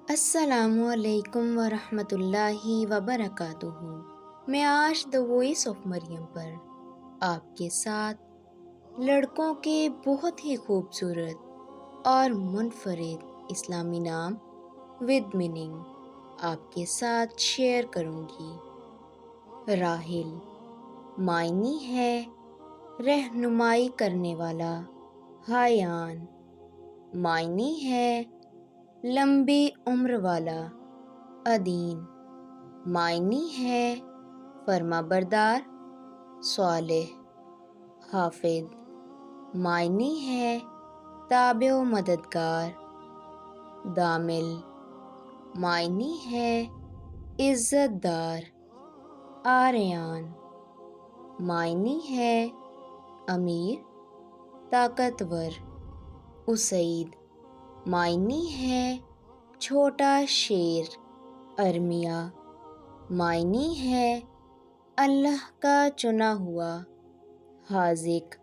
السلام علیکم ورحمۃ اللہ وبرکاتہ۔ میں آج دا وائس آف مریم پر آپ کے ساتھ لڑکوں کے بہت ہی خوبصورت اور منفرد اسلامی نام ود میننگ آپ کے ساتھ شیئر کروں گی۔ راحل معنی ہے رہنمائی کرنے والا، حیان معنی ہے لمبی عمر والا، ادین معنی ہے فرما بردار، صالح حافظ معنی ہے تابع و مددگار، دامل معنی ہے عزت دار، آریان معنی ہے امیر طاقتور، اسید معنی ہے چھوٹا شیر، ارمیا معنی ہے اللہ کا چنا ہوا، حاذق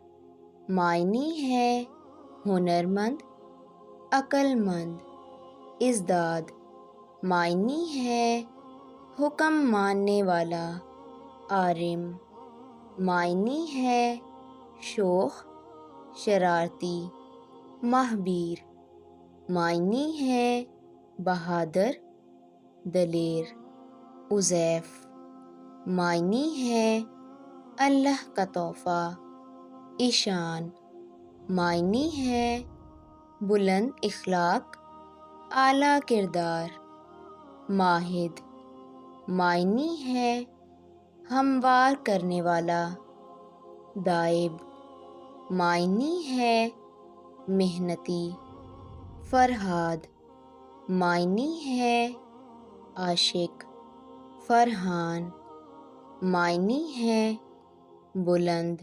معنی ہے ہنرمند، عقل مند، ازداد معنی ہے حکم ماننے والا، عارم معنی ہے شوخ شرارتی، ماہبیر معنی ہے بہادر دلیر، عزیف معنی ہے اللہ کا تحفہ، ایشان معنی ہے بلند اخلاق، اعلیٰ کردار، ماہد معنی ہے ہموار کرنے والا، دائب معنی ہے محنتی، فرہاد معنی ہے عاشق، فرحان معنی ہے بلند،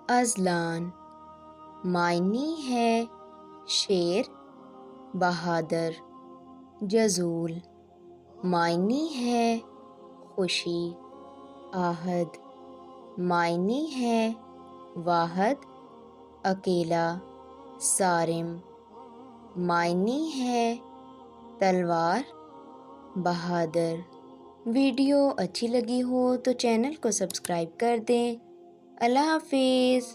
اذلان معنی ہے شیر بہادر، جزول معنی ہے خوشی، آحد معنی ہے واحد اکیلا، صارم معنی ہے تلوار بہادر۔ ویڈیو اچھی لگی ہو تو چینل کو سبسکرائب کر دیں۔ اللہ حافظ۔